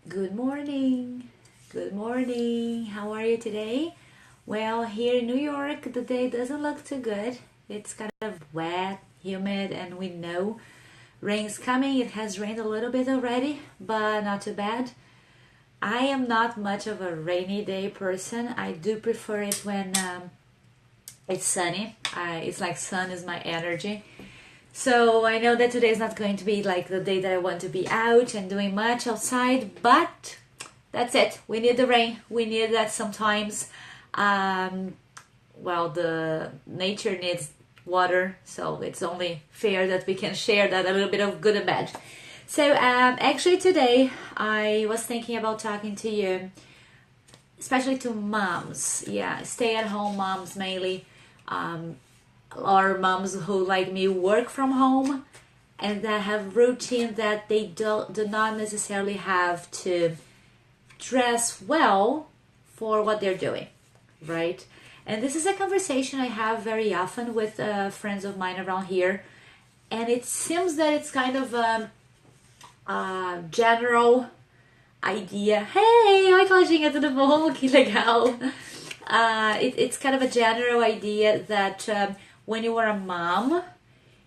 Good morning. Good morning. How are you today? Well, here in New York, the day doesn't look too good. It's kind of wet, humid, and we know rain's coming. It has rained a little bit already, but not too bad. I am not much of a rainy day person. I do prefer it when it's sunny. It's like sun is my energy. So I know that today is not going to be like the day that I want to be out and doing much outside, but that's it. We need the rain. We need that sometimes. Um, well, the nature needs water, so it's only fair that we can share that a little bit of good and bad. So actually today I was thinking about talking to you, especially to moms. Yeah, stay-at-home moms mainly. Um, or moms who like me work from home and that have routine that they do not necessarily have to dress well for what they're doing, right? And this is a conversation I have very often with friends of mine around here, and it seems that it's kind of a general idea. Hey, oi Claudinha, tudo bom? Que legal. It's kind of a general idea that when you are a mom,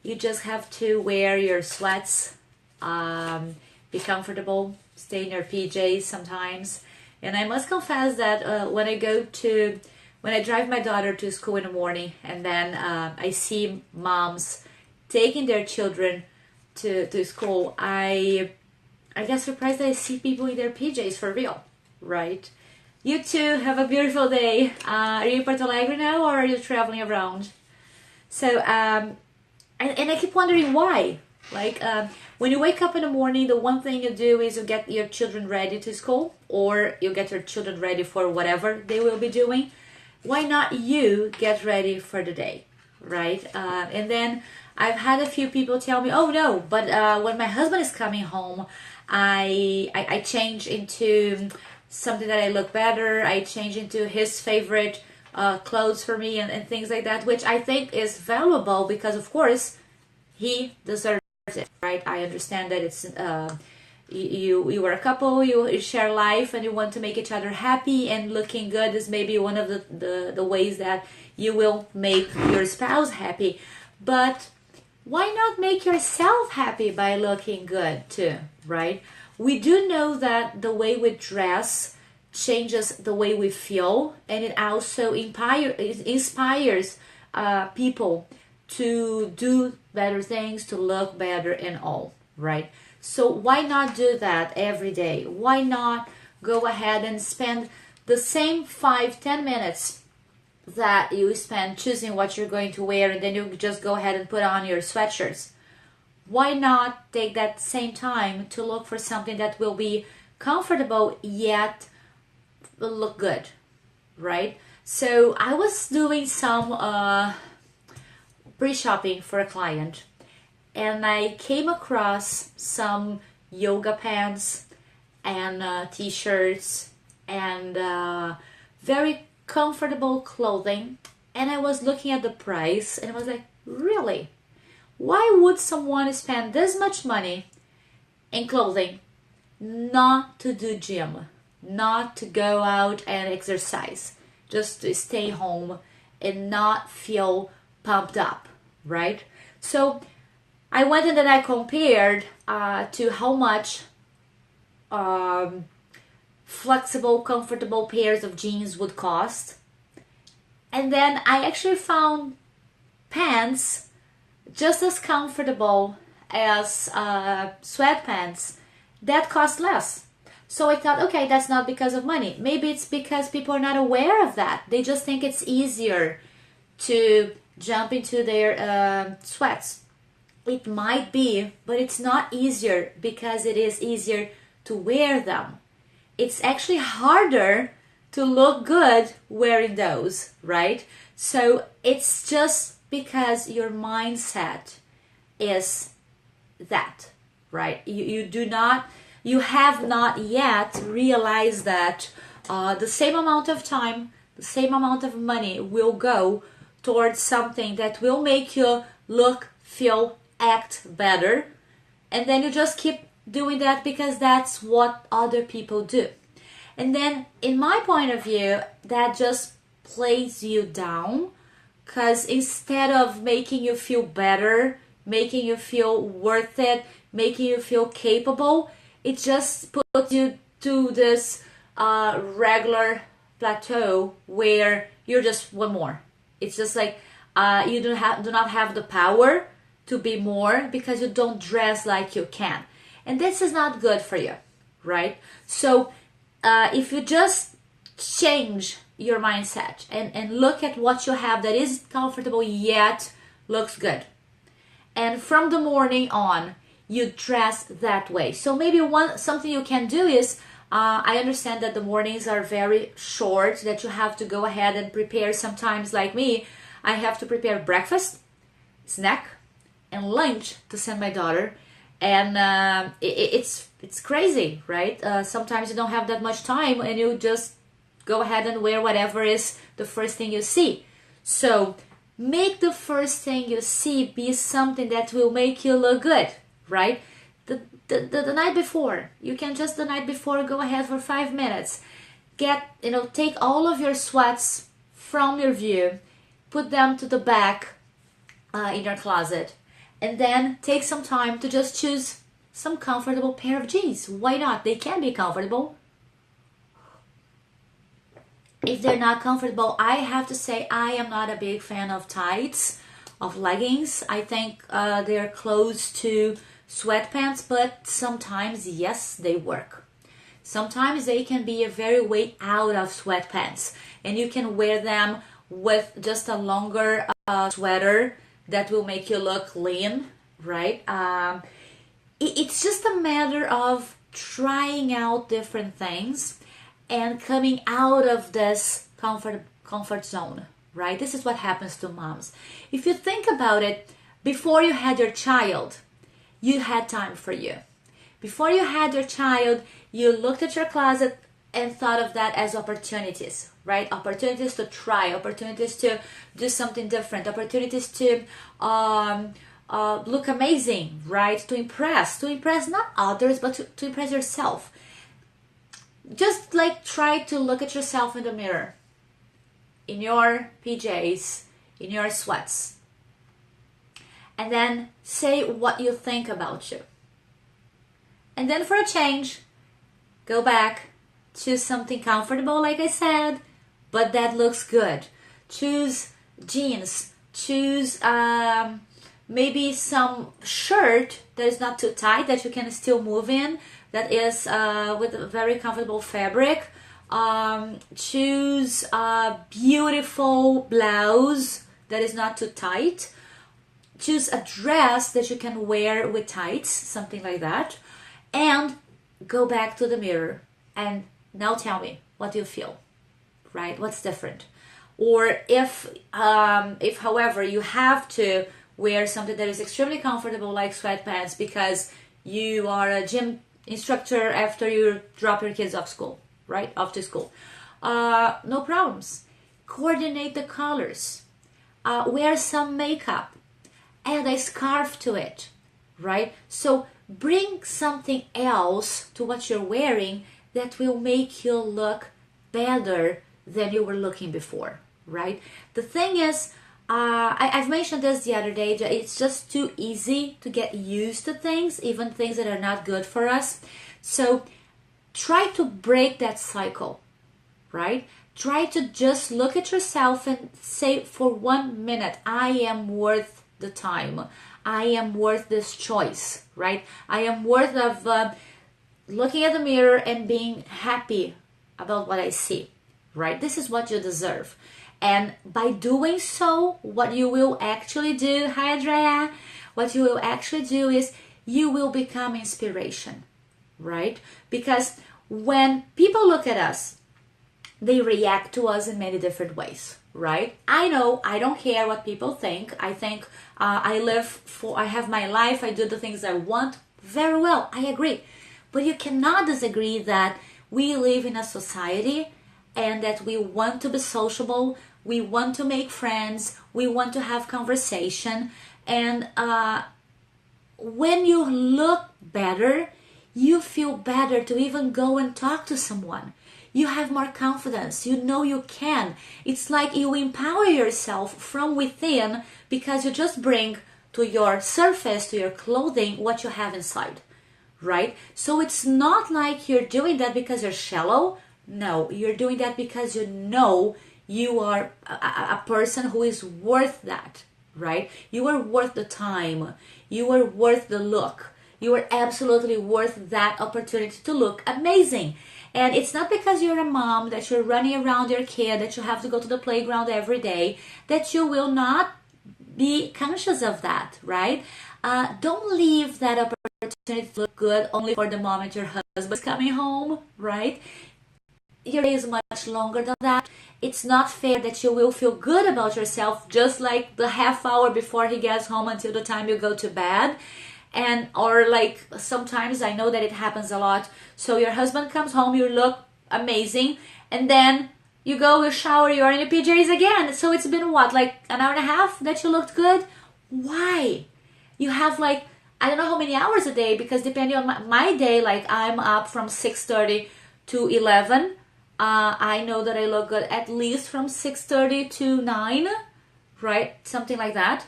you just have to wear your sweats, be comfortable, stay in your PJs sometimes. And I must confess that when I drive my daughter to school in the morning, and then I see moms taking their children to school, I get surprised that I see people in their PJs for real, right? You too, have a beautiful day. Are you in Porto Alegre now, or are you traveling around? So, and I keep wondering why. Like, when you wake up in the morning, the one thing you do is you get your children ready to school, or you get your children ready for whatever they will be doing. Why not you get ready for the day, right? And then I've had a few people tell me, "Oh no, but when my husband is coming home, I change into something that I look better. I change into his favorite clothes for me and things like that," which I think is valuable because, of course, he deserves it, right? I understand that it's you are a couple, you share life, and you want to make each other happy, and looking good is maybe one of the ways that you will make your spouse happy. But why not make yourself happy by looking good too, right? We do know that the way we dress changes the way we feel, and it also inspires people to do better things, to look better, and all, right? So why not do that every day? Why not go ahead and spend the same 5-10 minutes that you spend choosing what you're going to wear, and then you just go ahead and put on your sweatshirts? Why not take that same time to look for something that will be comfortable yet will look good, right? So I was doing some pre-shopping for a client, and I came across some yoga pants and t-shirts and very comfortable clothing. And I was looking at the price, and I was like, really? Why would someone spend this much money in clothing not to do gym, not to go out and exercise, just to stay home and not feel pumped up, right? So I went and then I compared to how much um, flexible, comfortable pairs of jeans would cost. And then I actually found pants just as comfortable as sweatpants that cost less. So I thought, okay, that's not because of money. Maybe it's because people are not aware of that. They just think it's easier to jump into their sweats. It might be, but it's not easier because it is easier to wear them. It's actually harder to look good wearing those, right? So it's just because your mindset is that, right? You have not yet realized that the same amount of time, the same amount of money will go towards something that will make you look, feel, act better, and then you just keep doing that because that's what other people do. And then, in my point of view, that just plays you down, because instead of making you feel better, making you feel worth it, making you feel capable, it just puts you to this regular plateau where you're just one more. It's just like you do not have the power to be more because you don't dress like you can, and this is not good for you, right? So if you just change your mindset and look at what you have that is comfortable yet looks good, and from the morning on you dress that way. So maybe something you can do is I understand that the mornings are very short, that you have to go ahead and prepare. Sometimes, like me, I have to prepare breakfast, snack, and lunch to send my daughter, and it's crazy, right? Sometimes you don't have that much time, and you just go ahead and wear whatever is the first thing you see. So make the first thing you see be something that will make you look good, right? The night before, you can just the night before go ahead for 5 minutes, take all of your sweats from your view, put them to the back in your closet, and then take some time to just choose some comfortable pair of jeans. Why not? They can be comfortable. If they're not comfortable, I have to say I am not a big fan of tights, of leggings. I think they're close to sweatpants, but sometimes, yes, they work. Sometimes they can be a very way out of sweatpants, and you can wear them with just a longer sweater that will make you look lean, right? It's just a matter of trying out different things and coming out of this comfort zone, right? This is what happens to moms. If you think about it, before you had your child, you had time for you. Before you had your child, you looked at your closet and thought of that as opportunities, right? Opportunities to try, opportunities to do something different, opportunities to look amazing, right? To impress not others, but to impress yourself. Just like try to look at yourself in the mirror, in your PJs, in your sweats, and then say what you think about you. And then for a change, go back, choose something comfortable, like I said, but that looks good. Choose jeans, choose maybe some shirt that is not too tight, that you can still move in, that is with a very comfortable fabric. Choose a beautiful blouse that is not too tight. Choose a dress that you can wear with tights, something like that. And go back to the mirror and now tell me, what do you feel, right? What's different? Or if however, you have to wear something that is extremely comfortable like sweatpants because you are a gym instructor after you drop your kids off school, right? Off to school. No problems. Coordinate the colors. Wear some makeup. Add a scarf to it, right? So bring something else to what you're wearing that will make you look better than you were looking before, right? The thing is, I've mentioned this the other day, it's just too easy to get used to things, even things that are not good for us. So try to break that cycle, right? Try to just look at yourself and say for 1 minute, I am worth the time. I am worth this choice, right? I am worth of looking at the mirror and being happy about what I see, right? This is what you deserve. And by doing so, what you will actually do, hi Andrea, what you will actually do is you will become inspiration, right? Because when people look at us, they react to us in many different ways, right? I know, I don't care what people think. I think I have my life, I do the things I want. Very well, I agree. But you cannot disagree that we live in a society and that we want to be sociable, we want to make friends, we want to have conversation. And when you look better, you feel better to even go and talk to someone. You have more confidence. You know you can. It's like you empower yourself from within because you just bring to your surface, to your clothing, what you have inside, right? So it's not like you're doing that because you're shallow. No, you're doing that because you know you are a person who is worth that, right? You are worth the time. You are worth the look. You are absolutely worth that opportunity to look amazing. And it's not because you're a mom, that you're running around your kid, that you have to go to the playground every day, that you will not be conscious of that, right? Don't leave that opportunity to look good only for the moment your husband's coming home, right? Your day is much longer than that. It's not fair that you will feel good about yourself just like the half hour before he gets home until the time you go to bed. And or like sometimes I know that it happens a lot. So your husband comes home, you look amazing, and then you go, you shower, you're in your PJs again. So it's been what, like an hour and a half that you looked good? Why? You have like, I don't know how many hours a day, because depending on my day, like I'm up from 6:30 to 11. I know that I look good at least from 6:30 to 9, right? Something like that.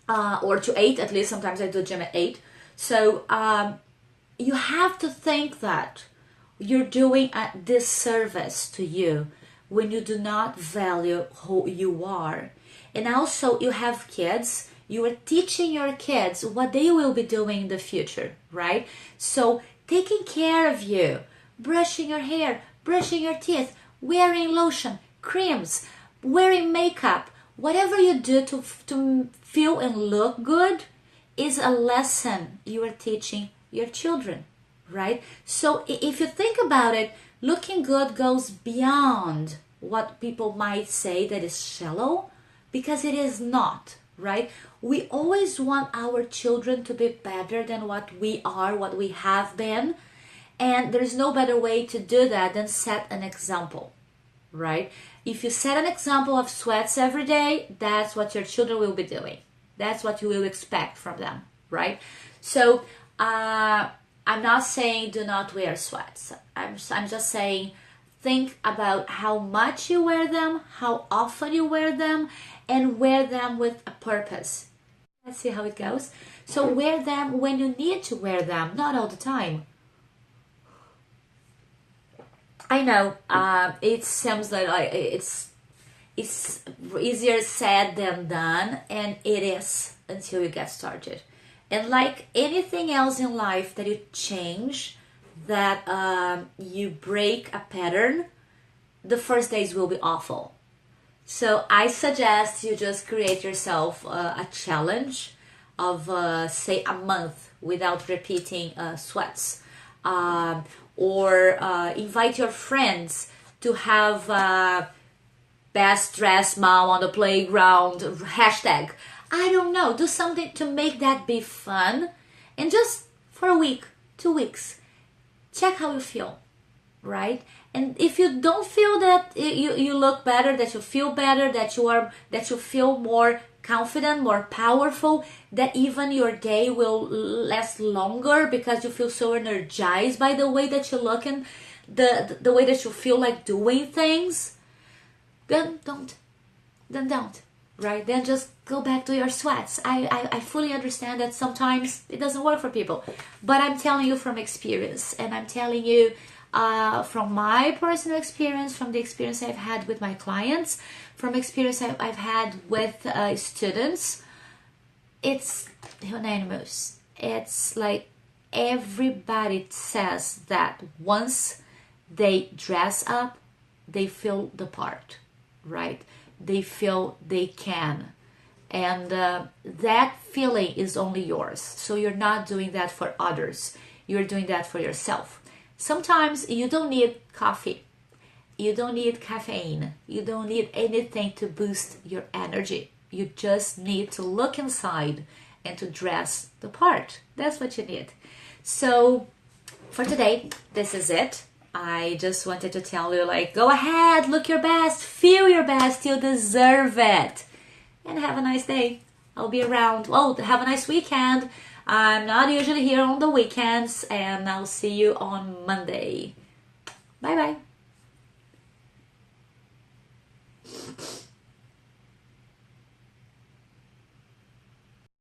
Or to 8 at least. Sometimes I do gym at 8. So you have to think that you're doing a disservice to you when you do not value who you are. And also you have kids. You are teaching your kids what they will be doing in the future, right? So taking care of you, brushing your hair, brushing your teeth, wearing lotion, creams, wearing makeup, whatever you do to feel and look good is a lesson you are teaching your children, right? So if you think about it, looking good goes beyond what people might say that is shallow, because it is not, right? We always want our children to be better than what we are, what we have been. And there's no better way to do that than set an example, right? If you set an example of sweats every day, that's what your children will be doing. That's what you will expect from them, right? So I'm not saying do not wear sweats. I'm just saying think about how much you wear them, how often you wear them, and wear them with a purpose. Let's see how it goes. So wear them when you need to wear them, not all the time. I know it seems like it's easier said than done, and it is until you get started. And like anything else in life that you change, that you break a pattern, the first days will be awful. So I suggest you just create yourself a challenge of say a month without repeating sweats. Or invite your friends to have best dressed mom on the playground hashtag. I don't know, do something to make that be fun, and just for a week, 2 weeks, check how you feel, right? And if you don't feel that you look better, that you feel better, that you feel more confident, more powerful, that even your day will last longer because you feel so energized by the way that you look and the way that you feel like doing things, then don't, right? Then just go back to your sweats. I fully understand that sometimes it doesn't work for people, but I'm telling you from experience, and I'm telling you from my personal experience, from the experience I've had with my clients, from experience I've had with students. It's unanimous. It's like everybody says that once they dress up, they feel the part, right? They feel they can. And that feeling is only yours. So you're not doing that for others. You're doing that for yourself. Sometimes you don't need coffee. You don't need caffeine. You don't need anything to boost your energy. You just need to look inside and to dress the part. That's what you need. So for today, this is it. I just wanted to tell you, like, go ahead, look your best, feel your best, you deserve it. And have a nice day. I'll be around. Oh, have a nice weekend. I'm not usually here on the weekends, and I'll see you on Monday. Bye bye.